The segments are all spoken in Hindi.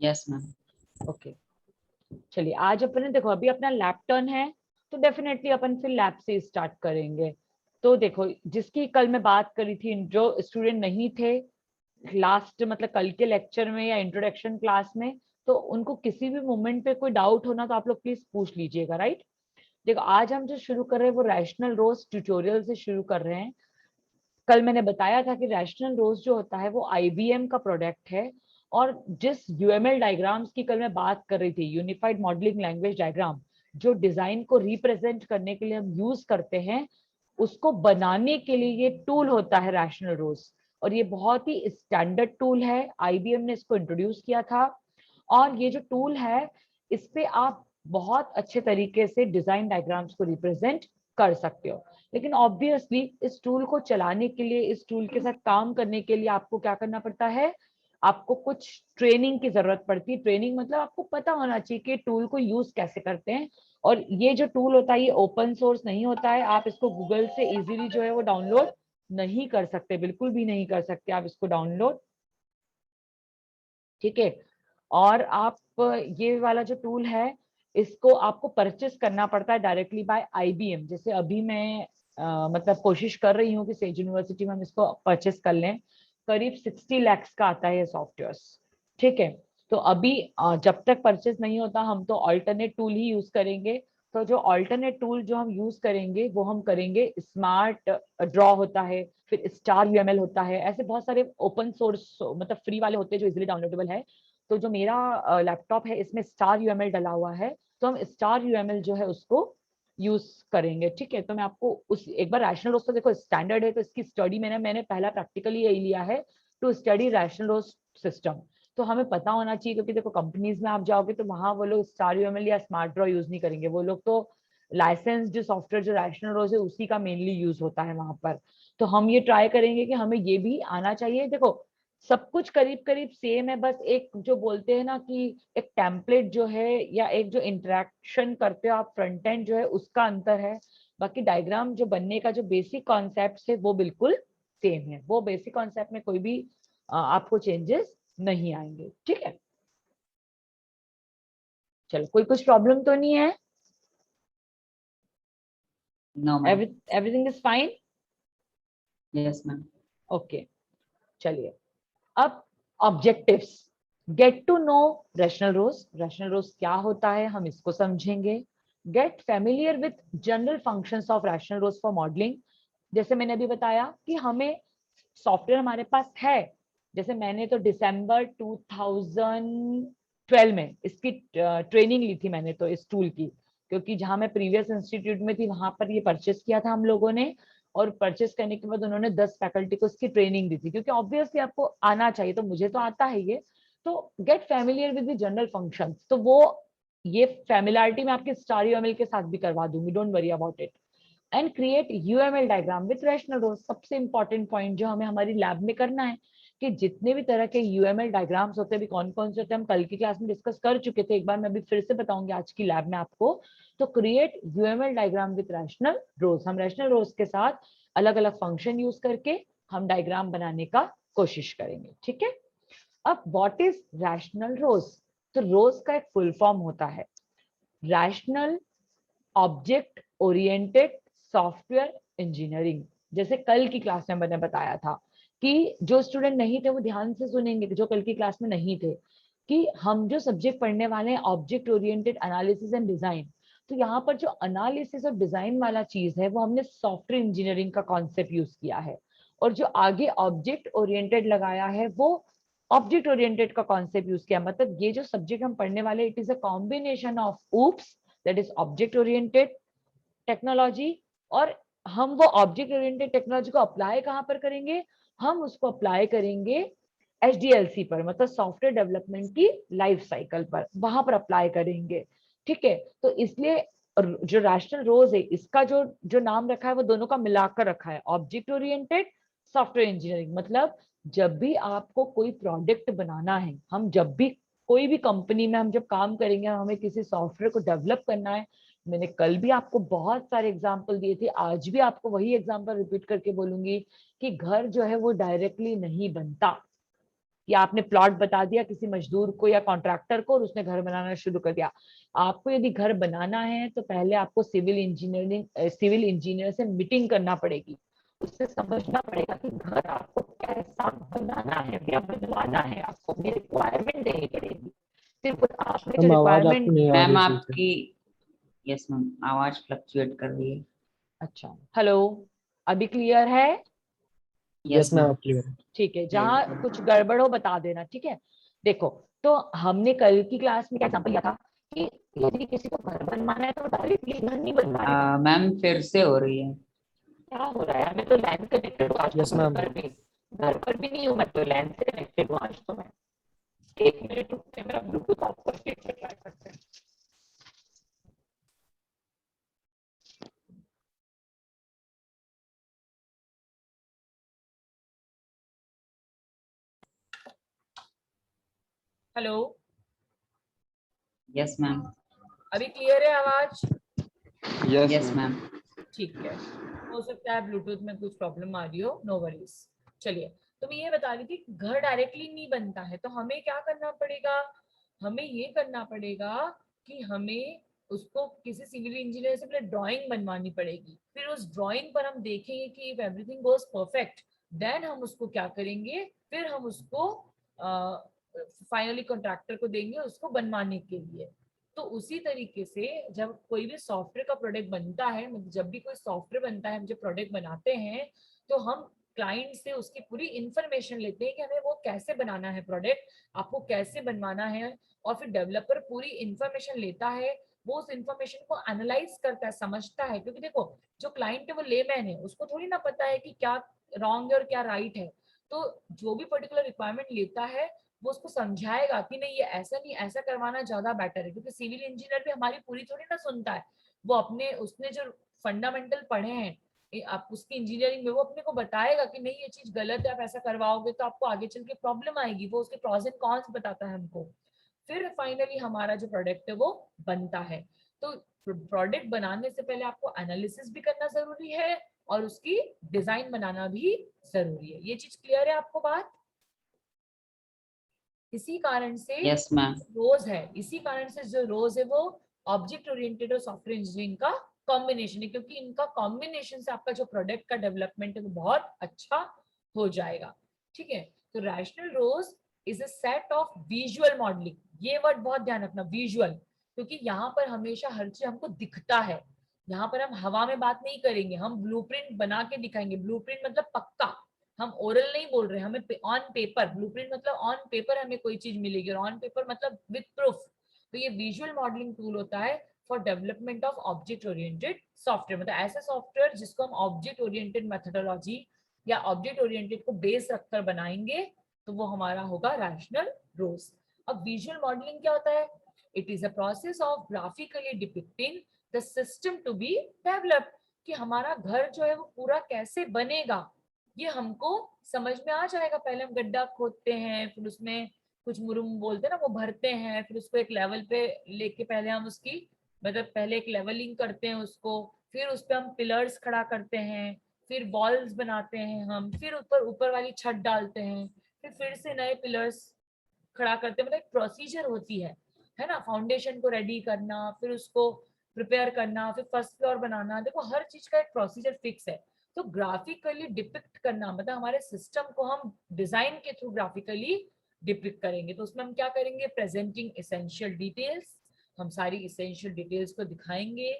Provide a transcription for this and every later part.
Yes ma'am. ओके, चलिए आज अपन देखो अभी अपना लैब टर्न है, तो डेफिनेटली अपन फिर लैब से स्टार्ट करेंगे। तो देखो जिसकी कल मैं बात करी थी, जो स्टूडेंट नहीं थे लास्ट मतलब कल के लेक्चर में या इंट्रोडक्शन क्लास में, तो उनको किसी भी मोमेंट पे कोई डाउट होना तो आप लोग प्लीज पूछ लीजिएगा, राइट। देखो आज हम जो शुरू कर रहे हैं वो रैशनल रोज ट्यूटोरियल से शुरू कर रहे हैं। कल मैंने बताया था कि रैशनल रोज जो होता है वो आईबीएम का प्रोडक्ट है। और जिस यूएमएल डायग्राम्स की कल मैं बात कर रही थी, यूनिफाइड मॉडलिंग लैंग्वेज डायग्राम, जो डिजाइन को रिप्रेजेंट करने के लिए हम यूज करते हैं, उसको बनाने के लिए ये टूल होता है रैशनल रोज। और ये बहुत ही स्टैंडर्ड टूल है, आईबीएम ने इसको इंट्रोड्यूस किया था। और ये जो टूल है, इस पे आप बहुत अच्छे तरीके से डिजाइन डायग्राम्स को रिप्रेजेंट कर सकते हो। लेकिन ऑब्वियसली इस टूल को चलाने के लिए, इस टूल के साथ काम करने के लिए आपको क्या करना पड़ता है, आपको कुछ ट्रेनिंग की जरूरत पड़ती है। ट्रेनिंग मतलब आपको पता होना चाहिए कि टूल को यूज कैसे करते हैं। और ये जो टूल होता है ये ओपन सोर्स नहीं होता है, आप इसको गूगल से इजीली जो है वो डाउनलोड नहीं कर सकते, बिल्कुल भी नहीं कर सकते आप इसको डाउनलोड, ठीक है। और आप ये वाला जो टूल है, इसको आपको परचेस करना पड़ता है डायरेक्टली बाय आईबीएम। जैसे अभी मैं मतलब कोशिश कर रही हूँ कि सेज यूनिवर्सिटी में हम इसको परचेस कर लें। करीब 60 लैक्स का आता है ये सॉफ्टवेयर, ठीक है। तो अभी जब तक परचेस नहीं होता हम तो ऑल्टरनेट टूल ही यूज करेंगे। तो जो ऑल्टरनेट टूल जो हम यूज करेंगे वो हम करेंगे स्मार्ट ड्रॉ होता है, फिर स्टार यूएमएल होता है, ऐसे बहुत सारे ओपन सोर्स मतलब फ्री वाले होते हैं जो इजीली डाउनलोडेबल है। तो जो मेरा लैपटॉप है इसमें स्टार यूएमएल डला हुआ है, तो हम स्टार यूएमएल जो है उसको यूज करेंगे, ठीक है। तो मैं आपको उस एक बार रैशनल रोज तो देखो स्टैंडर्ड है, तो इसकी स्टडी मैंने पहला प्रैक्टिकली यही लिया है, to study Rational Rose system. तो हमें पता होना चाहिए, क्योंकि देखो कंपनीज में आप जाओगे तो वहां वो लोग स्टार यूएमएल या स्मार्ट ड्रॉ यूज नहीं करेंगे, वो लोग तो लाइसेंस जो सॉफ्टवेयर जो रैशनल रोज है उसी का मेनली यूज होता है वहां पर। तो हम ये ट्राई करेंगे कि हमें ये भी आना चाहिए। देखो सब कुछ करीब करीब सेम है, बस एक जो बोलते हैं ना कि एक टेम्पलेट जो है या एक जो इंटरेक्शन करते हो आप फ्रंट एंड जो है उसका अंतर है। बाकी डायग्राम जो बनने का जो बेसिक कॉन्सेप्ट है वो बिल्कुल सेम है, वो बेसिक कॉन्सेप्ट में कोई भी आपको चेंजेस नहीं आएंगे, ठीक है। चलो कोई कुछ प्रॉब्लम तो नहीं है, no ma'am. Everything is fine. Yes ma'am. Okay, चलिए अब objectives, get to know Rational Rose. Rational Rose क्या होता है हम इसको समझेंगे। Get familiar with general functions of Rational Rose for modelling. जैसे मैंने अभी बताया कि हमें सॉफ्टवेयर हमारे पास है, जैसे मैंने तो दिसंबर 2012 में इसकी ट्रेनिंग ली थी मैंने तो इस टूल की, क्योंकि जहां मैं प्रीवियस इंस्टीट्यूट में थी वहां पर ये परचेस किया था हम लोगों ने। और परचेस करने के बाद उन्होंने 10 फैकल्टी को इसकी ट्रेनिंग दी थी, क्योंकि ऑब्वियसली आपको आना चाहिए, तो मुझे तो आता है ये। तो get familiar with the general functions, तो वो ये फैमिलियरिटी मैं आपके स्टार यूएमएल के साथ भी करवा दूंगी, don't worry about it. And create UML diagram with Rational Rose. सबसे इंपॉर्टेंट पॉइंट जो हमें हमारी लैब में करना है कि जितने भी तरह के यूएमएल डायग्राम्स होते हैं, अभी कौन कौन से होते हैं हम कल की क्लास में डिस्कस कर चुके थे, एक बार मैं अभी फिर से बताऊंगी आज की लैब में आपको। तो create UML diagram with Rational Rose, हम रैशनल रोज के साथ अलग अलग फंक्शन यूज करके हम डायग्राम बनाने का कोशिश करेंगे, ठीक है। अब व्हाट इज रैशनल रोज। तो रोज का एक फुल फॉर्म होता है rational object oriented software engineering. जैसे कल की क्लास में मैंने बताया था कि जो स्टूडेंट नहीं थे वो ध्यान से सुनेंगे, जो कल की क्लास में नहीं थे, कि हम जो सब्जेक्ट पढ़ने वाले हैं object oriented analysis and design. तो यहाँ पर जो एनालिसिस और डिजाइन वाला चीज है वो हमने सॉफ्टवेयर इंजीनियरिंग का कॉन्सेप्ट यूज किया है। और जो आगे ऑब्जेक्ट ओरिएंटेड लगाया है वो ऑब्जेक्ट ओरिएंटेड का कॉन्सेप्ट यूज किया। मतलब ये जो सब्जेक्ट हम पढ़ने वाले it is a combination of oops, that is object oriented technology. और हम वो ऑब्जेक्ट ओरिएंटेड टेक्नोलॉजी को अप्लाई कहां पर करेंगे, हम उसको अप्लाई करेंगे एचडीएलसी पर, मतलब सॉफ्टवेयर डेवलपमेंट की लाइफ साइकिल पर, वहां पर अप्लाई करेंगे, ठीक है। तो इसलिए जो रैशनल रोज है इसका जो जो नाम रखा है वो दोनों का मिलाकर रखा है, ऑब्जेक्ट ओरिएंटेड सॉफ्टवेयर इंजीनियरिंग। मतलब जब भी आपको कोई प्रोडक्ट बनाना है, हम जब भी कोई भी कंपनी में हम जब काम करेंगे, हमें किसी सॉफ्टवेयर को डेवलप करना है। मैंने कल भी आपको बहुत सारे एग्जाम्पल दिए थे, आज भी आपको वही एग्जाम्पल रिपीट करके बोलूंगी कि घर जो है वो डायरेक्टली नहीं बनता, कि आपने प्लॉट बता दिया किसी मजदूर को या कॉन्ट्रैक्टर को और उसने घर बनाना शुरू कर दिया। आपको यदि घर बनाना है तो पहले आपको सिविल इंजीनियर से मीटिंग करना पड़ेगी, उससे समझना पड़ेगा कि घर आपको कैसा बनाना है या बनवाना है, आपको अपनी रिक्वायरमेंट देनी पड़ेगी। सिर्फ आपने जो आवाज आपको रिक्वायरमेंट। नहीं आ मैम रही सही से। आपकी, यस मैम, आवाज फ्लक्चुएट कर रही है। अच्छा, हेलो, अभी क्लियर है? यस मैम, आप क्लियर है। ठीक है, जहाँ कुछ गड़बड़ हो बता देना, ठीक है। देखो, तो हमने कल की क्लास में क्या एग्जांपल लिया था कि यदि किसी को घर बनवाना है तो डायरेक्टली घर नहीं बनवाएगा। मैम फिर से हो रही है। क्या हो रहा है? मैं तो लैंड कनेक्टेड हूँ आज, तो यस मैम। घर पर भी नहीं हूँ, मैं तो लैंड से कनेक्टेड हूँ आज तो। मैं 1 मिनट रुकते, मेरा ब्लूटूथ आपको फिट से ट्राई करते हैं। Hello, yes ma'am. अभी क्लियर है आवाज? Yes ma'am. ठीक है, हो सकता है ब्लूटूथ में कुछ प्रॉब्लम आ रही हो, नो वरीज। चलिए, तो मैं ये बता रही थी, घर डायरेक्टली नहीं बनता है तो हमें क्या करना पड़ेगा? हमें ये करना पड़ेगा कि हमें उसको किसी सिविल इंजीनियर से पहले ड्राइंग बनवानी पड़ेगी। फिर उस ड्राइंग पर हम देखेंगे कि if everything goes perfect, then हम उसको क्या करेंगे, फिर हम उसको फाइनली कॉन्ट्रैक्टर को देंगे उसको बनवाने के लिए। तो उसी तरीके से जब कोई भी सॉफ्टवेयर का प्रोडक्ट बनता है, मतलब जब भी कोई सॉफ्टवेयर बनता है, हम जब प्रोडक्ट बनाते हैं तो हम क्लाइंट से उसकी पूरी इंफॉर्मेशन लेते हैं कि हमें वो कैसे बनाना है प्रोडक्ट, आपको कैसे बनवाना है। और फिर डेवलपर पूरी इंफॉर्मेशन लेता है, वो उस इंफॉर्मेशन को एनालाइज करता है, समझता है। क्योंकि देखो, जो क्लाइंट है वो लेमैन है, उसको थोड़ी ना पता है कि क्या रॉन्ग है और क्या राइट है। तो जो भी पर्टिकुलर रिक्वायरमेंट लेता है वो उसको समझाएगा कि नहीं, ये ऐसा नहीं, ऐसा करवाना ज्यादा बेटर है। क्योंकि सिविल इंजीनियर भी हमारी पूरी थोड़ी ना सुनता है, वो अपने उसने जो फंडामेंटल पढ़े हैं आप उसकी इंजीनियरिंग में, वो अपने को बताएगा कि नहीं ये चीज गलत है, आप ऐसा करवाओगे तो आपको आगे चल के प्रॉब्लम आएगी। वो उसके प्रॉस एंड कॉन्स बताता है हमको। फिर फाइनली हमारा जो प्रोडक्ट है वो बनता है। तो प्रोडक्ट बनाने से पहले आपको एनालिसिस भी करना जरूरी है और उसकी डिजाइन बनाना भी जरूरी है। ये चीज क्लियर है आपको बात? इसी कारण से यस मैम। रोज है, इसी कारण से जो रोज है वो ऑब्जेक्ट ओरिएंटेड और सॉफ्टवेयर इंजीनियरिंग का कॉम्बिनेशन है। क्योंकि इनका कॉम्बिनेशन से आपका जो प्रोडक्ट का डेवलपमेंट है वो बहुत अच्छा हो जाएगा। ठीक है, तो Rational Rose is a set of visual modelling. ये वर्ड बहुत ध्यान रखना, विजुअल, क्योंकि यहाँ पर हमेशा हर चीज हमको दिखता है। यहाँ पर हम हवा में बात नहीं करेंगे, हम ब्लूप्रिंट बना के दिखाएंगे। ब्लूप्रिंट मतलब पक्का, हम ओरल नहीं बोल रहे, हमें ऑन पेपर। ब्लूप्रिंट मतलब ऑन पेपर हमें कोई चीज मिलेगी, और ऑन पेपर मतलब विद प्रूफ। तो ये विजुअल मॉडलिंग टूल होता है for development of object oriented software. मतलब ऐसा सॉफ्टवेयर जिसको हम ऑब्जेक्ट ओरिएंटेड मेथोडोलॉजी या ऑब्जेक्ट ओरिएंटेड को बेस रखकर बनाएंगे, तो वो हमारा होगा रैशनल रोज। अब विजुअल मॉडलिंग क्या होता है? It is a process of graphically depicting the system to be developed. कि हमारा घर जो है वो पूरा कैसे बनेगा ये हमको समझ में आ जाएगा। पहले हम गड्ढा खोदते हैं, फिर उसमें कुछ मुरुम बोलते हैं ना वो भरते हैं, फिर उसको एक लेवल पे लेके पहले हम उसकी, मतलब पहले एक लेवलिंग करते हैं उसको, फिर उस पे हम पिलर्स खड़ा करते हैं, फिर वॉल्स बनाते हैं हम, फिर ऊपर ऊपर वाली छत डालते हैं, फिर से नए पिलर्स खड़ा करते हैं। मतलब एक प्रोसीजर होती है ना। फाउंडेशन को रेडी करना, फिर उसको प्रिपेयर करना, फिर फर्स्ट फ्लोर बनाना। देखो हर चीज का एक प्रोसीजर फिक्स है। तो ग्राफिकली डिपिक्ट करना मतलब हमारे सिस्टम को हम डिजाइन के थ्रू ग्राफिकली डिपिक्ट करेंगे। तो उसमें हम क्या करेंगे? प्रेजेंटिंग एसेंशियल डिटेल्स, हम सारी इसेंशियल डिटेल्स को दिखाएंगे।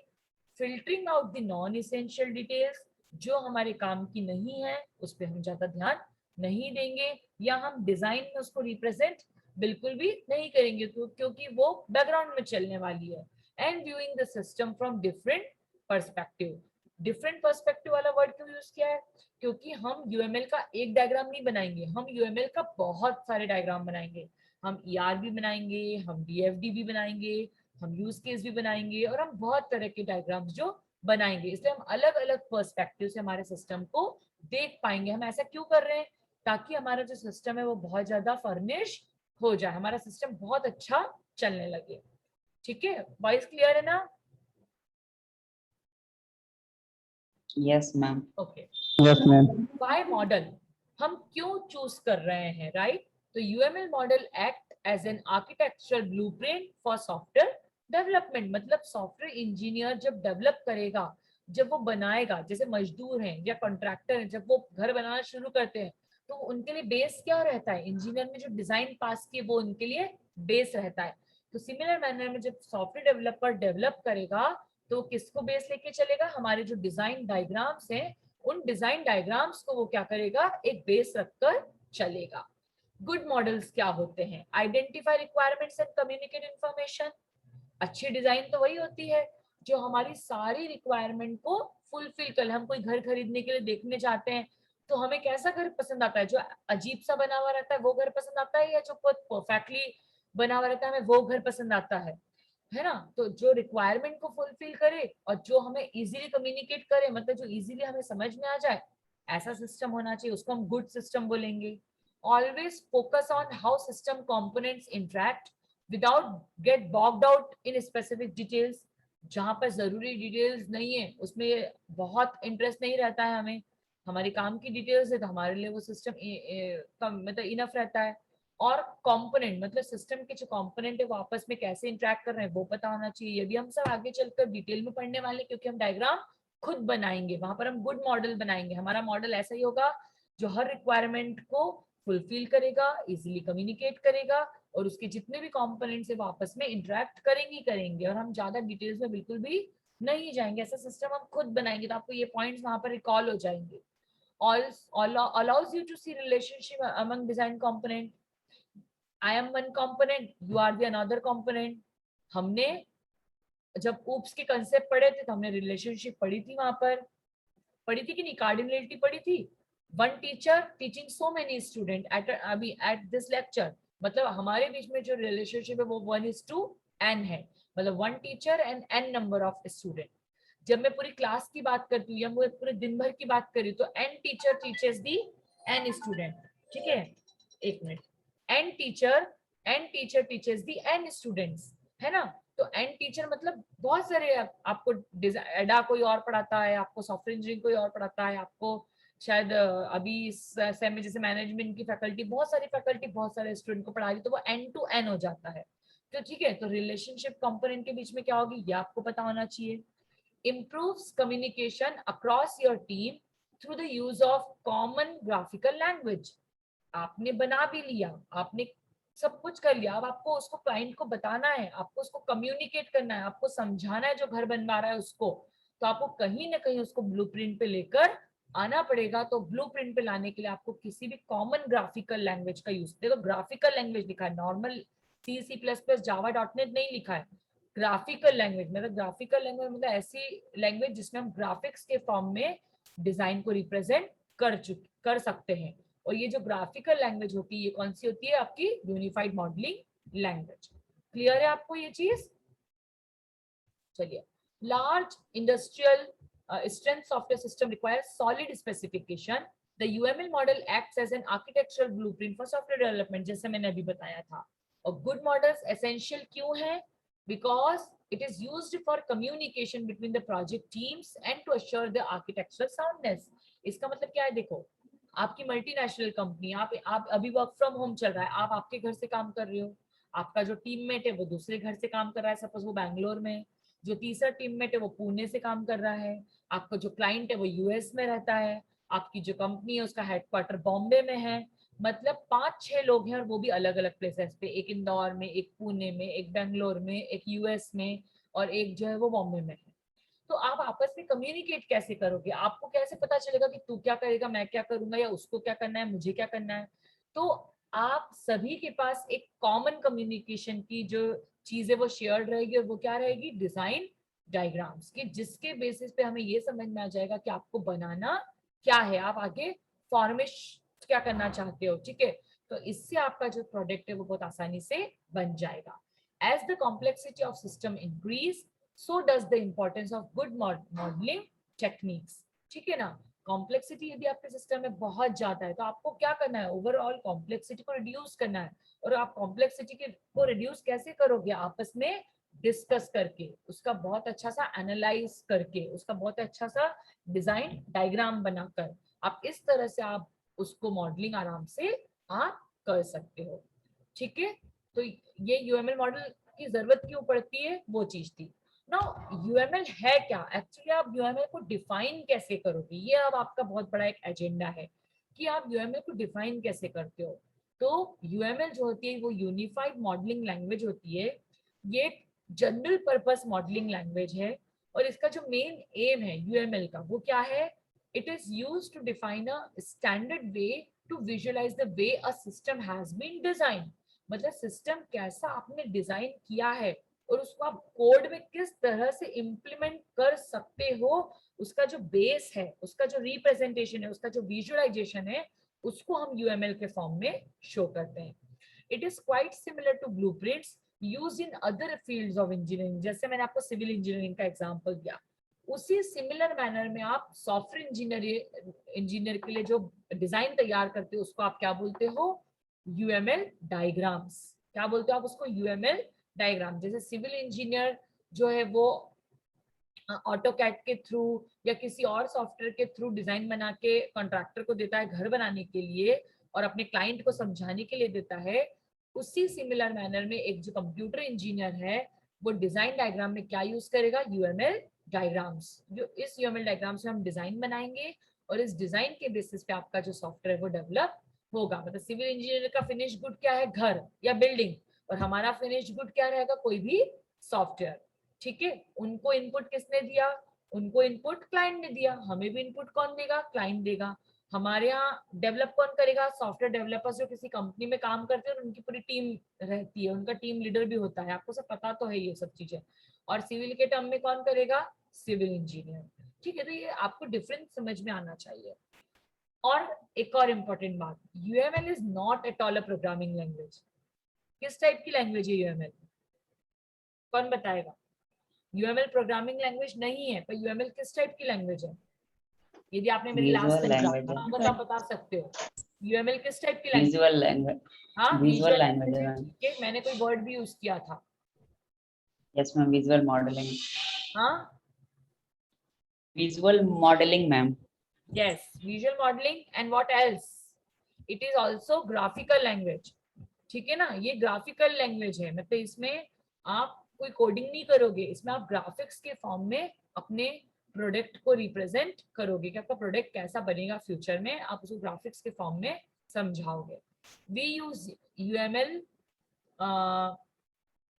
Filtering out the non essential details, जो हमारे काम की नहीं है उस पर हम ज्यादा ध्यान नहीं देंगे, या हम डिजाइन में उसको रिप्रेजेंट बिल्कुल भी नहीं करेंगे तो क्योंकि वो बैकग्राउंड में चलने वाली है। And viewing the system from different perspective. Different perspective वाला वर्ड क्यों यूज किया है? क्योंकि हम यूएमएल का एक डायग्राम नहीं बनाएंगे, हम यूएमएल का बहुत सारे डायग्राम बनाएंगे। हम ईआर भी बनाएंगे, हम डीएफडी भी बनाएंगे, हम यूज केस भी बनाएंगे, और हम बहुत तरह के डायग्राम्स जो बनाएंगे। इसलिए हम अलग अलग पर्सपेक्टिव से हमारे सिस्टम को देख पाएंगे। हम ऐसा क्यों कर रहे हैं? ताकि हमारा जो सिस्टम है वो बहुत ज्यादा फर्निश हो जाए, हमारा सिस्टम बहुत अच्छा चलने लगे। ठीक है, वॉइस क्लियर है ना? Yes ma'am. Okay. Yes ma'am. Why model हम क्यों चूज कर रहे हैं, राइट? तो UML model act as an architectural blueprint for software development, मतलब सॉफ्टवेयर इंजीनियर जब डेवलप करेगा, जब वो बनाएगा, जैसे मजदूर हैं या कॉन्ट्रैक्टर हैं, जब वो घर बनाना शुरू करते हैं तो उनके लिए बेस क्या रहता है, इंजीनियर ने जो डिजाइन पास किए वो उनके लिए बेस रहता है। तो सिमिलर मैनर में जब सॉफ्टवेयर डेवलपर डेवलप करेगा तो किसको बेस लेके चलेगा, हमारे जो डिजाइन डायग्राम्स हैं उन डिजाइन डायग्राम्स को वो क्या करेगा, एक बेस रखकर चलेगा। गुड मॉडल्स क्या होते हैं, identify requirements and communicate information. अच्छी डिजाइन तो वही होती है जो हमारी सारी रिक्वायरमेंट को फुलफिल कर। हम कोई घर खरीदने के लिए देखने जाते हैं तो हमें कैसा घर पसंद आता है, जो अजीब सा बना हुआ रहता है वो घर पसंद आता है, या जो बहुत परफेक्टली बना हुआ रहता है हमें वो घर पसंद आता है ना। तो जो रिक्वायरमेंट को फुलफिल करे और जो हमें इजीली कम्युनिकेट करे, मतलब जो इजीली हमें समझ में आ जाए, ऐसा सिस्टम होना चाहिए, उसको हम गुड सिस्टम बोलेंगे। Always focus on how system components interact without get bogged out in specific details. जहां पर जरूरी डिटेल्स नहीं है उसमें बहुत इंटरेस्ट नहीं रहता है हमें, हमारे काम की डिटेल्स है तो हमारे लिए वो सिस्टम मतलब इनफ रहता है। और कंपोनेंट मतलब सिस्टम के जो कंपोनेंट है वो आपस में कैसे इंटरेक्ट कर रहे हैं वो पता होना चाहिए। ये भी हम सब आगे चलकर डिटेल में पढ़ने वाले, क्योंकि हम डायग्राम खुद बनाएंगे, वहां पर हम गुड मॉडल बनाएंगे। हमारा मॉडल ऐसा ही होगा जो हर रिक्वायरमेंट को फुलफिल करेगा, इजिली कम्युनिकेट करेगा और उसके जितने भी कंपोनेंट्स है वो आपस में इंटरेक्ट करेंगे और हम ज्यादा डिटेल्स में बिल्कुल भी नहीं जाएंगे। ऐसा सिस्टम हम खुद बनाएंगे तो आपको ये पॉइंट्स वहां पर रिकॉल हो जाएंगे। allows you to see relationship among design component. I am one component, you are the another component. हमने जब ऊप्स के कंसेप्ट पढ़े थे तो हमने रिलेशनशिप पढ़ी थी, वहां पर पढ़ी थी कि नहीं, कार्डिनलिटी पढ़ी थी। One teacher teaching so many student अभी एट दिस लेक्चर, मतलब हमारे बीच में जो रिलेशनशिप है वो 1:n है, मतलब one teacher and n number of student. जब मैं पूरी क्लास की बात करती हूँ या मैं पूरे दिन भर की बात करी तो n टीचर टीचर्स दी n स्टूडेंट, ठीक है, एक मिनट, n टीचर टीचर्स दी n स्टूडेंट्स, है ना। तो n टीचर मतलब बहुत सारे, आपको एडा कोई और पढ़ाता है, आपको सॉफ्टवेयर इंजीनियरिंग कोई और पढ़ाता है, आपको शायद अभी सेम में जैसे मैनेजमेंट की फैकल्टी, बहुत सारी फैकल्टी बहुत सारे स्टूडेंट को पढ़ा रही, तो वो n to n हो जाता है। तो ठीक है, तो रिलेशनशिप कंपोनेंट के बीच में क्या होगी ये आपको पता होना चाहिए। improves communication across your team through the use of common graphical language। आपने बना भी लिया, आपने सब कुछ कर लिया, अब आपको उसको क्लाइंट को बताना है, आपको उसको कम्युनिकेट करना है, आपको समझाना है जो घर बनवा रहा है उसको, तो आपको कहीं ना कहीं उसको ब्लूप्रिंट पे लेकर आना पड़ेगा। तो ब्लूप्रिंट पे लाने के लिए आपको किसी भी कॉमन ग्राफिकल लैंग्वेज का यूज, देखो ग्राफिकल लैंग्वेज लिखा है, नॉर्मल C++, जावा .NET नहीं लिखा है, ग्राफिकल लैंग्वेज मतलब ग्राफिकल लैंग्वेज मतलब ऐसी लैंग्वेज जिसमें हम ग्राफिक्स के फॉर्म में डिजाइन को रिप्रेजेंट कर सकते हैं। और ये जो ग्राफिकल लैंग्वेज होती है ये कौन सी होती है, आपकी यूनिफाइड मॉडलिंग लैंग्वेज। क्लियर है आपको ये चीज? चलिए, large industrial strength software system requires solid specification. The UML model acts as an architectural blueprint for software development, जैसे मैंने अभी बताया था। और good models essential क्यों है? Because it is used for communication between the project teams and to assure the architectural soundness. इसका मतलब क्या है, देखो आपकी मल्टीनेशनल कंपनी, आप अभी वर्क फ्रॉम होम चल रहा है, आप आपके घर से काम कर रहे हो, आपका जो टीममेट है वो दूसरे घर से काम कर रहा है, सपोज वो बैंगलोर में, जो तीसरा टीममेट है वो पुणे से काम कर रहा है, आपका जो क्लाइंट है वो यूएस में रहता है, आपकी जो कंपनी है उसका हेडक्वार्टर बॉम्बे में है, मतलब 5-6 लोग हैं और वो भी अलग अलग प्लेसेस पे, एक इंदौर में, एक पुणे में, एक बेंगलोर में, एक यूएस में और एक जो है वो बॉम्बे में है। तो आप आपस में कम्युनिकेट कैसे करोगे, आपको कैसे पता चलेगा कि तू क्या करेगा, मैं क्या करूंगा, या उसको क्या करना है, मुझे क्या करना है। तो आप सभी के पास एक कॉमन कम्युनिकेशन की जो चीजें वो शेयर्ड रहेगी, और वो क्या रहेगी, डिजाइन डायग्राम्स की, जिसके बेसिस पे हमें ये समझ में आ जाएगा कि आपको बनाना क्या है, आप आगे फॉर्मेश क्या करना चाहते हो, ठीक है। तो इससे आपका जो प्रोडक्ट है वो बहुत आसानी से बन जाएगा। As the complexity of system increase so does the importance of good modeling techniques, ठीक है ना। कॉम्प्लेक्सिटी यदि आपके सिस्टम में बहुत ज्यादा है तो आपको क्या करना है, ओवरऑल कॉम्प्लेक्सिटी को रिड्यूस करना है। और आप कॉम्प्लेक्सिटी को रिड्यूस कैसे करोगे, आपस में डिस्कस करके, उसका बहुत अच्छा सा एनालाइज करके, उसका बहुत अच्छा सा डिजाइन डायग्राम बनाकर, आप इस तरह से आप उसको मॉडलिंग आराम से आप कर सकते हो। ठीक है, तो ये यूएमएल मॉडल की जरूरत क्यों पड़ती है वो चीज थी। नाउ यूएमएल है क्या एक्चुअली, आप यूएमएल को डिफाइन कैसे करोगे, ये अब आपका बहुत बड़ा एक एजेंडा है कि आप यूएमएल को डिफाइन कैसे करते हो। तो यूएमएल जो होती है वो यूनिफाइड मॉडलिंग लैंग्वेज होती है, ये जनरल पर्पस मॉडलिंग लैंग्वेज है। और इसका जो मेन एम है यूएमएल का वो क्या है, it is used to define a standard way to visualise the way a system has been design. मतलब सिस्टम कैसा आपने डिजाइन किया है और उसको आप कोड में किस तरह से इम्प्लीमेंट कर सकते हो, उसका जो बेस है, उसका जो रिप्रेजेंटेशन है, उसका जो विजुअलाइजेशन है, उसको हम यूएमएल के फॉर्म में शो करते हैं। It is quite similar to blueprints used in other fields of engineering. जैसे मैंने आपको सिविल इंजीनियरिंग का एग्जांपल दिया, उसी सिमिलर मैनर में आप सॉफ्टवेयर इंजीनियर के लिए जो डिजाइन तैयार करते हो उसको आप क्या बोलते हो, यूएमएल डायग्राम्स। क्या बोलते हो आप उसको, यूएमएल डायग्राम। जैसे सिविल इंजीनियर जो है वो ऑटोकैड के थ्रू या किसी और सॉफ्टवेयर के थ्रू डिजाइन बना के कॉन्ट्रैक्टर को देता है घर बनाने के लिए और अपने क्लाइंट को समझाने के लिए देता है, उसी सिमिलर मैनर में एक जो कंप्यूटर इंजीनियर है वो डिजाइन डायग्राम में क्या यूज करेगा, यूएमएल डायग्राम्स। जो इस यूएमएल डायग्राम से हम डिजाइन बनाएंगे और इस डिजाइन के बेसिस पे आपका जो सॉफ्टवेयर है वो डेवलप होगा। मतलब सिविल इंजीनियर का फिनिश गुड क्या है, घर या बिल्डिंग, और हमारा फिनिश गुड क्या रहेगा, कोई भी सॉफ्टवेयर। ठीक है, उनको इनपुट किसने दिया, उनको इनपुट क्लाइंट ने दिया, हमें भी इनपुट कौन देगा, क्लाइंट देगा। हमारे यहाँ डेवलप कौन करेगा, सॉफ्टवेयर डेवलपर्स जो किसी कंपनी में काम करते हैं और उनकी पूरी टीम रहती है, उनका टीम लीडर भी होता है, आपको सब पता तो है ये सब चीजें। और सिविल के टर्म में कौन करेगा, सिविल इंजीनियर। ठीक है, तो ये आपको डिफरेंस समझ में आना चाहिए। और एक और इम्पोर्टेंट बात, UML is not at all a programming language. किस टाइप की लैंग्वेज है यूएमएल, कौन बताएगा। यूएमएल प्रोग्रामिंग लैंग्वेज नहीं है, पर यूएमएल किस टाइप की लैंग्वेज है। यदि आपने मेरी लास्ट विजुअल लेक्चर लैंग्वेज सुना है, होगा तो आप बता सकते हो यूएमएल किस टाइप की लैंग्वेज। विजुअल लैंग्वेज, हाँ, विजुअल विजुअल लैंग्वेज लैंग्वेज है है, मैम। ठीक है, मैंने कोई वर्ड भी यूज किया था। यस मैम, विजुअल मॉडलिंग, हाँ, visual modelling ma'am. Yes, visual modelling and what else, it is also graphical language. ठीक है ना, ये ग्राफिकल लैंग्वेज है, मतलब इसमें आप कोई कोडिंग नहीं करोगे, इसमें आप ग्राफिक्स के फॉर्म में अपने प्रोडक्ट को रिप्रेजेंट करोगे कि आपका प्रोडक्ट कैसा बनेगा फ्यूचर में, आप उसको ग्राफिक्स के फॉर्म में समझाओगे। We use UML,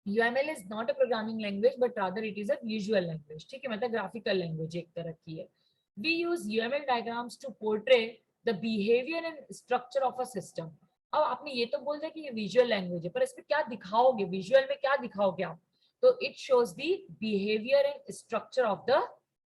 UML is not a programming language but rather it is a visual language। ठीक है, मतलब ग्राफिकल लैंग्वेज एक तरह की है। We use UML diagrams to portray the behavior and structure of a system। अब आपने ये तो बोल दिया कि ये विजुअल लैंग्वेज है, पर इसमें क्या दिखाओगे, विजुअल में क्या दिखाओगे आप, तो it shows the behaviour and structure of the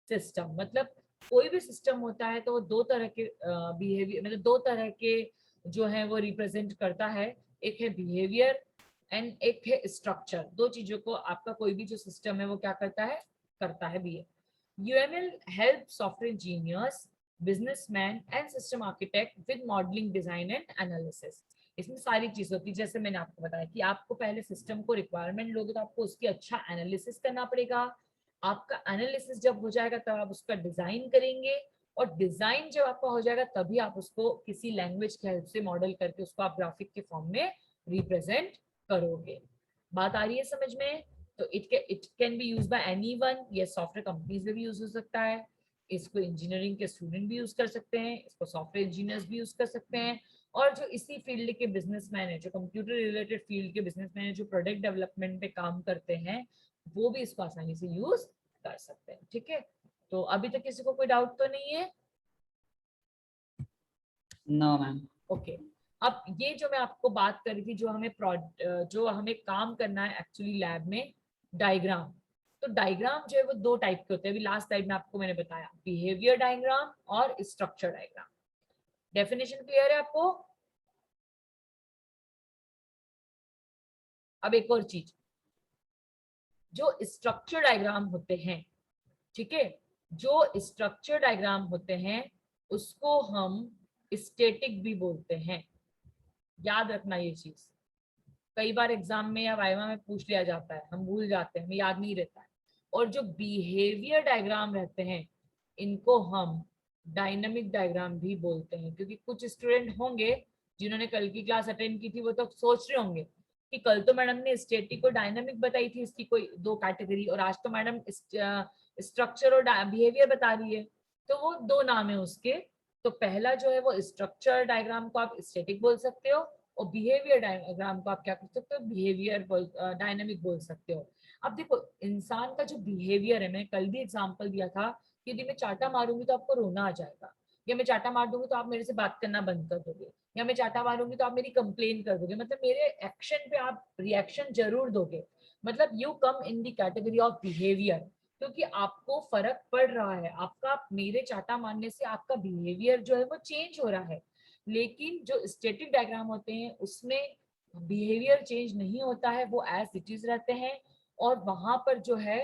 system. मतलब कोई भी सिस्टम होता है तो वो दो तरह के बिहेवियर, मतलब दो तरह के जो है वो रिप्रेजेंट करता है, एक है बिहेवियर एंड एक है स्ट्रक्चर। दो चीजों को आपका कोई भी जो सिस्टम है वो क्या करता है भी है। UML help software engineers, businessman and system architect with modelling, design and analysis. इसमें सारी चीज होती है, जैसे मैंने आपको बताया कि आपको पहले सिस्टम को रिक्वायरमेंट लोगे तो आपको उसकी अच्छा एनालिसिस करना पड़ेगा। आपका एनालिसिस जब हो जाएगा तब आप उसका डिजाइन करेंगे, और डिजाइन जब आपका हो जाएगा तभी आप उसको किसी लैंग्वेज की हेल्प से मॉडल करके उसको आप ग्राफिक के फॉर्म में रिप्रेजेंट करोगे। बात आ रही है समझ में। तो it can be use by anyone, ये सॉफ्टवेयर कंपनीज में भी यूज हो सकता है, इसको इंजीनियरिंग के स्टूडेंट भी यूज कर सकते हैं, इसको सॉफ्टवेयर इंजीनियर्स भी यूज कर सकते हैं, और जो इसी फील्ड के बिजनेसमैन है, जो कंप्यूटर रिलेटेड फील्ड के बिजनेसमैन है, जो प्रोडक्ट डेवलपमेंट पे काम करते हैं, वो भी इसको आसानी से यूज कर सकते हैं। ठीक है, तो अभी तक किसी को कोई डाउट तो नहीं है। No ma'am. ओके, अब ये जो मैं आपको बात कर रही थी, जो हमें काम करना है एक्चुअली लैब में, डायग्राम। तो डायग्राम जो है वो दो टाइप के होते हैं, अभी लास्ट स्लाइड में आपको मैंने बताया, बिहेवियर डायग्राम और स्ट्रक्चर डायग्राम। डेफिनेशन क्लियर है आपको। अब एक और चीज, जो स्ट्रक्चर डायग्राम होते हैं, ठीक है, जो स्ट्रक्चर डायग्राम होते हैं उसको हम स्टैटिक भी बोलते हैं। याद रखना ये चीज, कई बार एग्जाम में या वाइवा में पूछ लिया जाता है, हम भूल जाते हैं, हमें याद नहीं रहता है। और जो बिहेवियर डायग्राम रहते हैं इनको हम डायनामिक डायग्राम भी बोलते हैं, क्योंकि कुछ स्टूडेंट होंगे जिन्होंने कल की क्लास अटेंड की थी वो तो सोच रहे होंगे कि कल तो मैडम ने स्टैटिक और डायनामिक बताई थी, इसकी कोई दो कैटेगरी, और आज तो मैडम स्ट्रक्चर और बिहेवियर बता रही है। तो वो दो नाम है उसके। तो पहला जो है वो स्ट्रक्चर डायग्राम को आप स्टैटिक बोल सकते हो, और बिहेवियर डायग्राम को आप क्या कर सकते हो, बिहेवियर डायनामिक बोल सकते हो। अब देखो इंसान का जो बिहेवियर है, मैं कल भी एग्जांपल दिया था कि यदि मैं चाटा मारूंगी तो आपको रोना आ जाएगा, या मैं चाटा मार दूंगी तो आप मेरे से बात करना बंद कर दोगे, या मैं चाटा मारूंगी तो आप मेरी कंप्लेन कर दोगे, मतलब मेरे एक्शन पे आप रिएक्शन जरूर दोगे, मतलब you come in the category of behaviour, क्योंकि आपको फर्क पड़ रहा है, आपका मेरे चाटा मारने से आपका बिहेवियर जो है वो चेंज हो रहा है। लेकिन जो स्टैटिक डायग्राम होते हैं उसमें बिहेवियर चेंज नहीं होता है, वो एज इट इज रहते हैं, और वहां पर जो है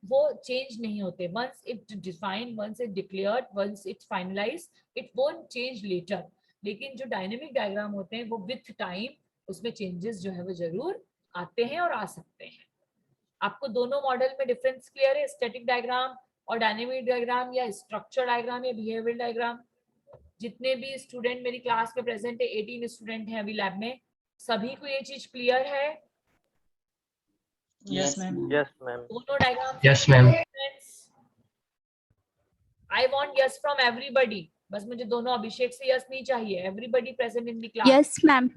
वो चेंज नहीं होते। Once it defined, once it declared, once it finalise, it won't change later. लेकिन जो डायनेमिक डायग्राम होते हैं वो विथ टाइम उसमें चेंजेस जो है वो जरूर आते हैं और आ सकते हैं। आपको दोनों मॉडल में डिफरेंस क्लियर है, स्टैटिक डायग्राम और डायनेमिक डायग्राम, या स्ट्रक्चर डायग्राम या बिहेवियर डायग्राम? जितने भी स्टूडेंट मेरी क्लास में प्रेजेंट है, 18 स्टूडेंट हैं अभी लैब में, सभी को ये चीज क्लियर है? Yes, ma'am. Yes, ma'am. दोनों diagram? Yes, ma'am. I want yes from everybody, बस मुझे दोनों अभिषेक से यस नहीं चाहिए, everybody present in the class. Yes, ma'am.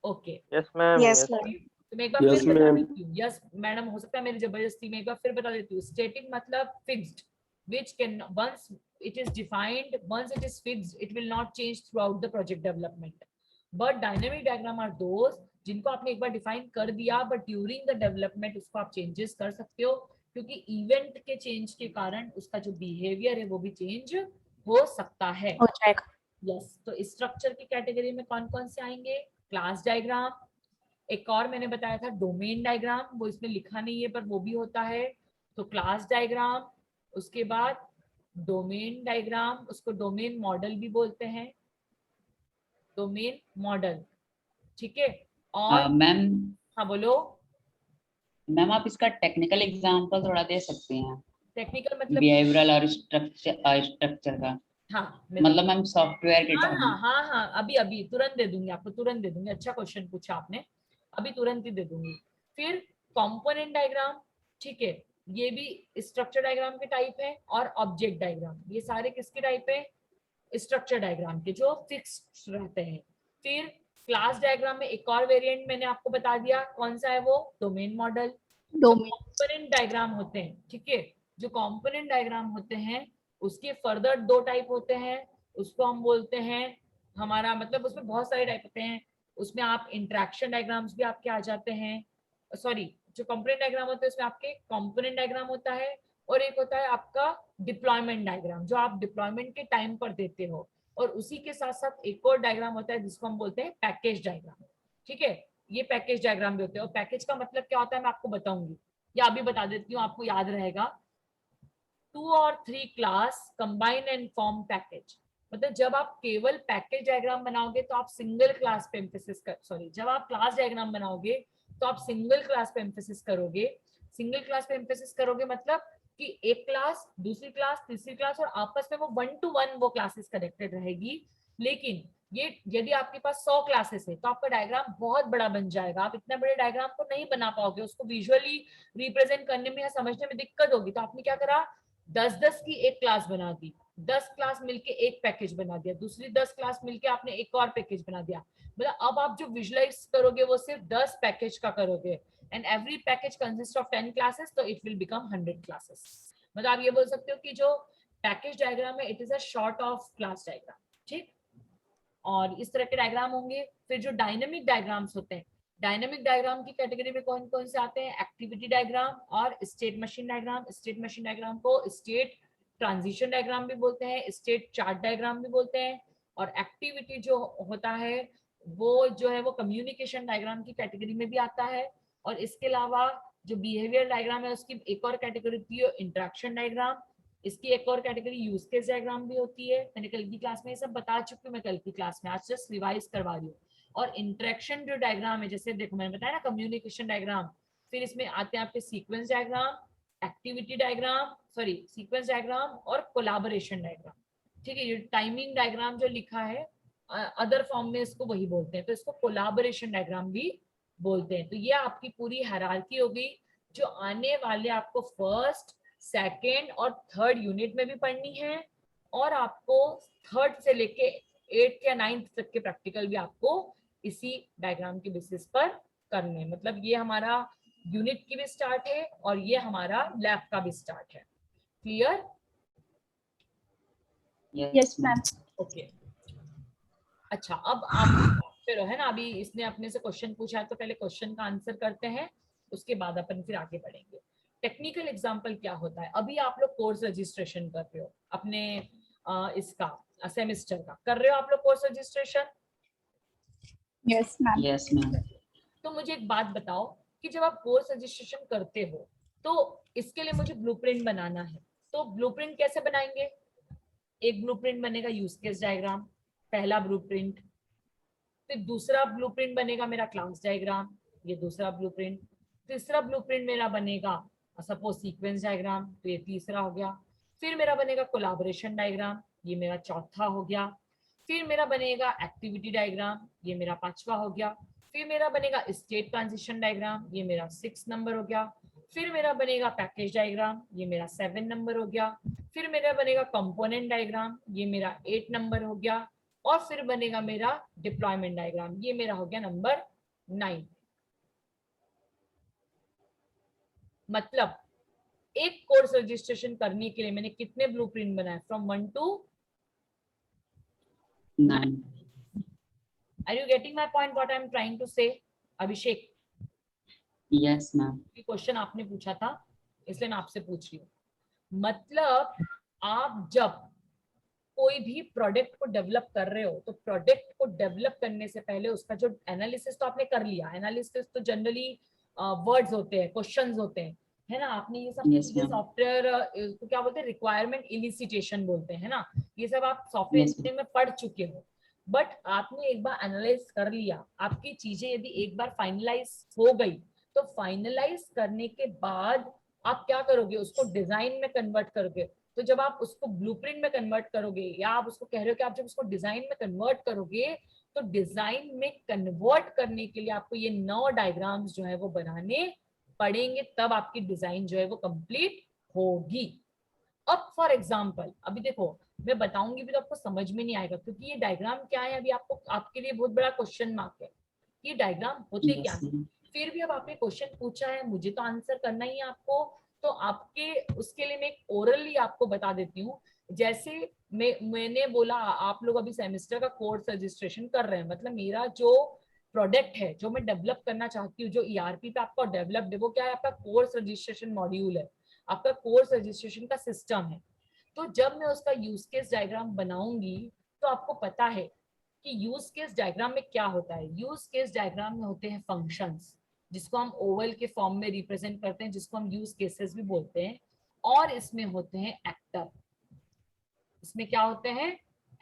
Okay, Yes, ma'am. Yes, ma'am. तो मैं एक बार Yes, फिर बता ma'am. देती हूँ। यस मैडम, हो सकता है मेरी जबरदस्ती में, एक बार फिर बता देती हूँ। स्टैटिक मतलब fixed, which can once it is defined, once it is fixed, it will not change throughout the project development. But dynamic diagram are those जिनको आपने एक बार डिफाइन कर दिया, बट ड्यूरिंग द डेवलपमेंट उसको आप चेंजेस कर सकते हो, क्योंकि इवेंट के चेंज के कारण उसका जो बिहेवियर है वो भी चेंज हो सकता है। हो जाएगा। यस, तो स्ट्रक्चर की कैटेगरी में कौन कौन से आएंगे? क्लास डायग्राम, एक और मैंने बताया था डोमेन डायग्राम, वो इसमें लिखा नहीं है पर वो भी होता है। तो क्लास डायग्राम, उसके बाद डोमेन डायग्राम, उसको डोमेन मॉडल भी बोलते हैं, डोमेन मॉडल, ठीक है। और मैम हाँ बोलो। मैम आप इसका टेक्निकल एग्जांपल थोड़ा दे सकते हैं? टेक्निकल मतलब? बिहेवियरल और स्ट्रक्चर का हाँ मतलब मैम सॉफ्टवेयर के हाँ टर्म। हाँ हाँ हाँ, अभी अभी तुरंत दे दूंगी आपको, तुरंत दे दूंगी। अच्छा क्वेश्चन पूछा आपने, अभी तुरंत ही दे दूंगी। फिर कंपोनेंट डायग्राम, ठीक है, ये भी स्ट्रक्चर डायग्राम के टाइप है, और ऑब्जेक्ट डायग्राम, ये सारे किसके टाइप है? स्ट्रक्चर डायग्राम के, जो फिक्स्ड रहते हैं। फिर क्लास डायग्राम में एक और वेरिएंट मैंने आपको बता दिया, कौन सा है वो? Domain model. जो Domain. कंपोनेंट डायग्राम होते हैं, ठीक है, जो कंपोनेंट डायग्राम होते हैं उसके फर्दर दो टाइप होते हैं, उसको हम बोलते हैं, हमारा मतलब उसमें बहुत सारे टाइप होते हैं, उसमें आप इंटरेक्शन डायग्राम्स भी आपके आ जाते हैं, सॉरी, जो कंपोनेंट डायग्राम होते हैं उसमें आपके कंपोनेंट डायग्राम होता है, और एक होता है आपका डिप्लॉयमेंट डायग्राम, जो आप डिप्लॉयमेंट के टाइम पर देते हो, और उसी के साथ साथ एक और डायग्राम होता है जिसको हम बोलते हैं पैकेज डायग्राम, ठीक है। ये पैकेज डायग्राम भी होते हैं, और पैकेज का मतलब क्या होता है मैं आपको बताऊंगी, या अभी बता देती हूँ, आपको याद रहेगा। 2 और 3 class combine and form package, मतलब जब आप केवल पैकेज डायग्राम बनाओगे तो आप सिंगल क्लास पे एम्फेसिस कर, सॉरी, जब आप क्लास डायग्राम बनाओगे तो आप सिंगल क्लास पे एम्फेसिस करोगे। सिंगल क्लास पे एम्फेसिस करोगे मतलब कि एक क्लास, दूसरी क्लास, तीसरी क्लास, और आपस में वो 1 to 1 वो क्लासेस कनेक्टेड रहेगी। लेकिन ये यदि आपके पास 100 क्लासेस है तो आपका डायग्राम बहुत बड़ा बन जाएगा, आप इतना बड़े डायग्राम को नहीं बना पाओगे, उसको विजुअली रिप्रेजेंट करने में या समझने में दिक्कत होगी। तो आपने क्या करा, 10-10 की एक क्लास बना दी, 10 क्लास मिलके एक पैकेज बना दिया, दूसरी 10 क्लास मिलके आपने एक और पैकेज बना दिया, मतलब अब आप जो विजुअलाइज करोगे वो सिर्फ 10 पैकेज का करोगे, and every package consist of 10 classes, तो इट विल बिकम 100 क्लासेस। मतलब आप ये बोल सकते हो कि जो पैकेज डायग्राम है it is a short of class diagram, ठीक। और इस तरह के डायग्राम होंगे। फिर जो डायनेमिक डायग्राम्स होते हैं, डायनेमिक डायग्राम की कैटेगरी में कौन कौन से आते हैं? एक्टिविटी डायग्राम और state machine diagram. State machine diagram को स्टेट ट्रांजिशन डायग्राम भी बोलते हैं, स्टेट चार्ट डायग्राम भी बोलते हैं। और एक्टिविटी जो होता है वो जो है वो कम्युनिकेशन डायग्राम की कैटेगरी में भी आता है। और इसके अलावा जो बिहेवियर डायग्राम है उसकी एक और कैटेगरी होती है इंटरेक्शन डायग्राम। इसकी एक और कैटेगरी यूज केस डायग्राम भी होती है, मैंने कल की क्लास में ये सब बता चुकी हूँ, मैं कल की क्लास में आज जस्ट रिवाइज करवा रही हूँ। और इंटरेक्शन जो डायग्राम है, जैसे देखो मैंने बताया ना कम्युनिकेशन डायग्राम, फिर इसमें आते हैं आपके sequence diagram, activity diagram, sorry sequence diagram और कोलैबोरेशन डायग्राम, ठीक है। ये टाइमिंग डायग्राम जो लिखा है अदर फॉर्म में इसको वही बोलते हैं, तो इसको कोलैबोरेशन डायग्राम भी बोलते हैं। तो ये आपकी पूरी हायरार्की हो गई जो आने वाले आपको फर्स्ट, सेकंड और थर्ड यूनिट में भी पढ़नी है, और आपको थर्ड से लेके 8th या 9th तक के प्रैक्टिकल भी आपको इसी डायग्राम के बेसिस पर करने हैं। मतलब ये हमारा यूनिट की भी स्टार्ट है और ये हमारा लैब का भी स्टार्ट है। क्लियर? Yes ma'am. ओके अच्छा, अब आप चलो है ना, अभी इसने अपने से क्वेश्चन पूछा है तो पहले क्वेश्चन का आंसर करते हैं, उसके बाद अपन फिर आगे बढ़ेंगे। टेक्निकल एग्जाम्पल क्या होता है? अभी आप लोग कोर्स रजिस्ट्रेशन कर रहे हो अपने इसका सेमेस्टर का कर रहे हो आप लोग course registration? Yes ma'am. Yes ma'am. तो मुझे एक बात बताओ कि जब आप कोर्स रजिस्ट्रेशन करते हो तो इसके लिए मुझे ब्लूप्रिंट बनाना है, तो ब्लूप्रिंट कैसे बनाएंगे? एक ब्लूप्रिंट बनेगा यूज केस डायग्राम, पहला ब्लूप्रिंट। फिर दूसरा ब्लूप्रिंट बनेगा मेरा क्लास डायग्राम, ये दूसरा ब्लूप्रिंट। तीसरा ब्लूप्रिंट मेरा बनेगा सपोज सीक्वेंस डायग्राम, तो ये तीसरा हो गया। फिर मेरा बनेगा कोलैबोरेशन डायग्राम, ये मेरा चौथा हो गया। फिर मेरा बनेगा एक्टिविटी डायग्राम, ये मेरा पांचवा हो गया। फिर मेरा बनेगा स्टेट ट्रांजिशन डायग्राम, ये मेरा 6 नंबर हो गया। फिर मेरा बनेगा पैकेज डायग्राम, ये मेरा 7 नंबर हो गया। फिर मेरा बनेगा कंपोनेंट डायग्राम, ये मेरा 8 नंबर हो गया। और फिर बनेगा मेरा डिप्लॉयमेंट डायग्राम, ये मेरा हो गया नंबर 9। मतलब एक कोर्स रजिस्ट्रेशन करने के लिए मैंने कितने ब्लूप्रिंट बनाए? From 1 to 9। Are you getting my point what I am trying to say? Abhishek? Yes ma'am. Question आपने पूछा था इसलिए मैं आपसे पूछ रही हूँ। मतलब आप जब कोई भी प्रोडक्ट को डेवलप कर रहे हो तो प्रोडक्ट को डेवलप करने से पहले उसका जो एनालिसिस तो आपने कर लिया। एनालिसिस तो जनरली वर्ड्स होते हैं, क्वेश्चंस होते हैं, है ना? आपने ये सब Yes, ma'am. सॉफ्टवेयर तो क्या बोलते हैं, रिक्वायरमेंट इलिसिटेशन बोलते हैं ना, ये सब आप सॉफ्टवेयर Yes, इंजीनियरिंग में पढ़ चुके हो। बट आपने एक बार एनालाइज कर लिया, आपकी चीजें यदि एक बार फाइनलाइज हो गई तो फाइनलाइज करने के बाद आप क्या करोगे? उसको डिजाइन में कन्वर्ट करोगे। तो जब आप उसको ब्लूप्रिंट में कन्वर्ट करोगे, या आप उसको कह रहे हो कि आप जब उसको डिजाइन में कन्वर्ट करोगे, तो डिजाइन में कन्वर्ट करने के लिए आपको ये 9 डायग्राम्स जो है वो बनाने पड़ेंगे, तब आपकी डिजाइन जो है वो कंप्लीट होगी। अब फॉर एग्जाम्पल अभी देखो, मैं बताऊंगी भी तो आपको समझ में नहीं आएगा, क्योंकि ये डायग्राम क्या है अभी आपको, आपके लिए बहुत बड़ा क्वेश्चन मार्क है। ये डायग्राम होते क्या yes, है? फिर भी अब आपने क्वेश्चन पूछा है, मुझे तो आंसर करना ही है आपको, तो आपके उसके लिए मैं एक ओरली आपको बता देती हूँ। जैसे मैंने बोला आप लोग अभी सेमेस्टर का कोर्स रजिस्ट्रेशन कर रहे हैं, मतलब मेरा जो प्रोडक्ट है जो मैं डेवलप करना चाहती हूँ, जो ईआरपी पे आपको डेवलप है, वो क्या है? आपका कोर्स रजिस्ट्रेशन मॉड्यूल है, आपका कोर्स रजिस्ट्रेशन का सिस्टम है। तो जब मैं उसका यूज केस डायग्राम बनाऊंगी तो आपको पता है कि यूज केस डायग्राम में क्या होता है। यूज केस डायग्राम में होते हैं फंक्शंस, जिसको हम ओवल के फॉर्म में रिप्रेजेंट करते हैं, जिसको हम यूज केसेस भी बोलते हैं। और इसमें होते हैं एक्टर। इसमें क्या होते हैं?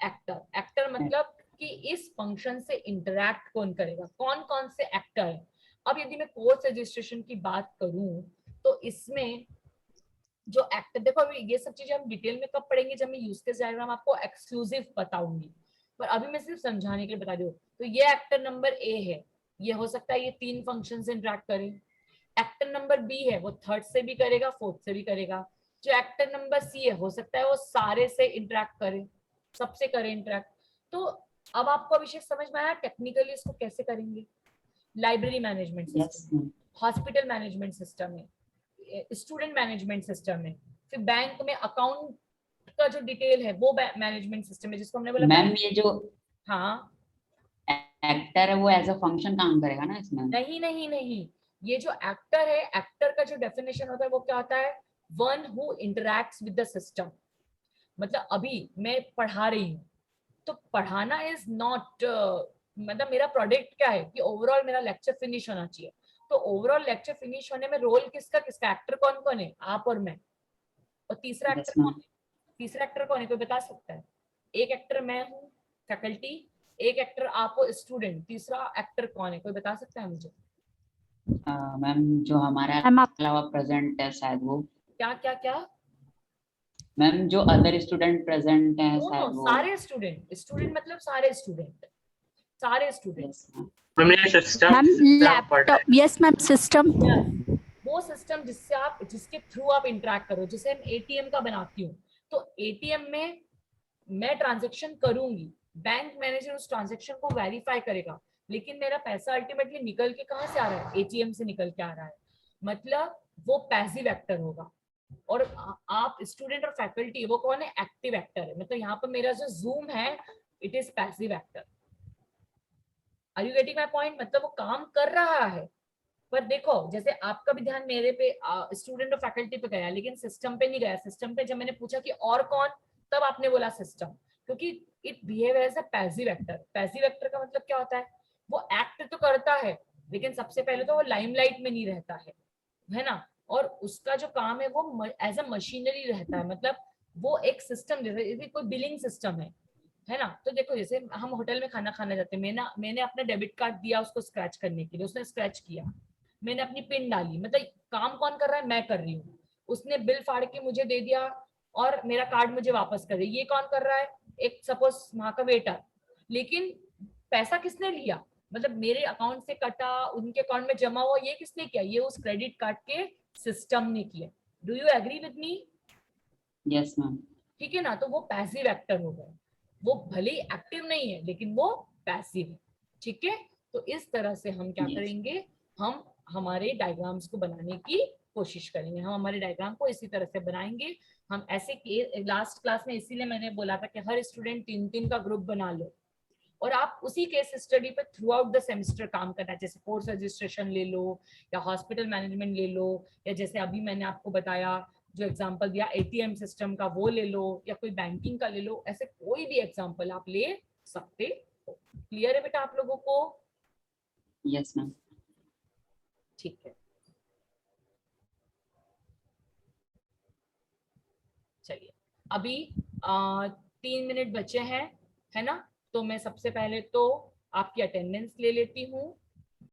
एक्टर। एक्टर मतलब कि इस फंक्शन से इंटरैक्ट कौन करेगा, कौन कौन से एक्टर है। अब यदि मैं कोर्स रजिस्ट्रेशन की बात करूं तो इसमें जो एक्टर, देखो अभी ये सब चीजें हम डिटेल में कब पढ़ेंगे, जब मैं यूज केस डायग्राम आपको एक्सक्लूसिव बताऊंगी, पर अभी मैं सिर्फ समझाने के लिए बता दूं। तो ये एक्टर नंबर ए है, ये हो सकता है ये 3 फंक्शन से इंटरेक्ट करे। एक्टर नंबर बी है, वो थर्ड से भी करेगा, फोर्थ से भी करेगा। जो एक्टर नंबर सी है, हो सकता है वो सारे से इंटरेक्ट करे, सबसे करे इंटरेक्ट। तो अब आपको अभिषेक समझ में आया टेक्निकली इसको कैसे करेंगे? Library management system, hospital management system है, स्टूडेंट मैनेजमेंट सिस्टम है, फिर बैंक में अकाउंट का जो डिटेल है वो मैनेजमेंट सिस्टम है, जिसको हमने बोला मैम ये जो हाँ एक्टर है वो एज अ फंक्शन काम करेगा ना इसमें? नहीं नहीं नहीं, ये जो एक्टर है, एक्टर का जो डेफिनेशन होता है वो क्या होता है? One who interacts with the system. मतलब अभी मैं पढ़ा रही हूँ तो पढ़ाना इज नॉट, मतलब मेरा प्रोडक्ट क्या है कि ओवरऑल मेरा लेक्चर फिनिश होना चाहिए। तो ओवरऑल लेक्चर फिनिश होने में रोल किसका किसका, एक्टर कौन कौन है? आप और मैं। और तीसरा एक्टर yes, कौन है? तीसरा एक्टर कौन है, कोई बता सकता है? एक एक्टर मैं हूँ, फैकल्टी, एक एक्टर आप हो, स्टूडेंट। तीसरा एक्टर कौन है, कोई बता सकता है मुझे? मैम जो हमारा अलावा प्रेजेंट है शायद वो क्या क्या क्या? मैम जो अदर स्टूडेंट प्रेजेंट हैं नो शायद वो। सारे स्टूडेंट मतलब सारे student yes ma'am. Ma'am laptop, yes ma'am system. वो सिस्टम जिसके थ्रू आप इंटरेक्ट करो, जैसे हम एटीएम का बनाती हूँ, तो एटीएम में मैं ट्रांजेक्शन करूंगी, बैंक मैनेजर उस ट्रांजेक्शन को वेरीफाई करेगा, लेकिन मेरा पैसा अल्टीमेटली निकल के कहाँ से आ रहा है, एटीएम से निकल के आ रहा है, मतलब वो पैसिव एक्टर होगा। और आप स्टूडेंट और फैकल्टी, वो कौन है, एक्टिव एक्टर है। मतलब यहाँ पर मेरा जो जूम है, it is passive actor. Are you getting my point? मतलब वो काम कर रहा है, पर देखो जैसे आपका भी ध्यान मेरे पे, स्टूडेंट और फैकल्टी पे गया, लेकिन सिस्टम पे नहीं गया। सिस्टम पे जब मैंने पूछा कि और कौन, तब आपने बोला सिस्टम, क्योंकि it behave as a passive actor. Passive actor का मतलब क्या होता है, वो एक्ट तो करता है, लेकिन सबसे पहले तो वो लाइमलाइट में नहीं रहता है ना। और उसका जो काम है वो एज अ मशीनरी रहता है, मतलब वो एक सिस्टम जैसे कोई बिलिंग सिस्टम है ना। तो देखो जैसे हम होटल में खाना खाने जाते हैं, मैंने अपना डेबिट कार्ड दिया उसको स्क्रैच करने के लिए, उसने स्क्रैच किया, मैंने अपनी पिन डाली, मतलब काम कौन कर रहा है, मैं कर रही हूँ। उसने बिल फाड़ के मुझे दे दिया और मेरा कार्ड मुझे वापस कर दिया, ये कौन कर रहा है, एक सपोज वहां का वेटर। लेकिन पैसा किसने लिया, मतलब मेरे अकाउंट से कटा, उनके अकाउंट में जमा हुआ, ये किसने किया, ये उस क्रेडिट कार्ड के सिस्टम ने किया। Do you agree with me? Yes ma'am. ठीक है ना। तो वो पैसिव एक्टर हो गए, वो भले ही एक्टिव नहीं है लेकिन वो पैसिव है। ठीक है, तो इस तरह से हम क्या करेंगे, हम हमारे डायग्राम्स को बनाने की कोशिश करेंगे, हम हमारे डायग्राम को इसी तरह से बनाएंगे। हम ऐसे लास्ट क्लास में इसीलिए मैंने बोला था कि हर स्टूडेंट 3-3 का ग्रुप बना लो, और आप उसी केस स्टडी पे थ्रू आउट द सेमेस्टर काम करना है। जैसे कोर्स रजिस्ट्रेशन ले लो, या हॉस्पिटल मैनेजमेंट ले लो, या जैसे अभी मैंने आपको बताया जो एग्जांपल दिया एटीएम सिस्टम का, वो ले लो, या कोई बैंकिंग का ले लो, ऐसे कोई भी एग्जांपल आप ले सकते हो। क्लियर है बेटा आप लोगों को? Yes ma'am. ठीक है, चलिए अभी 3 मिनट बचे हैं, है ना। तो मैं सबसे पहले तो आपकी अटेंडेंस ले लेती हूँ।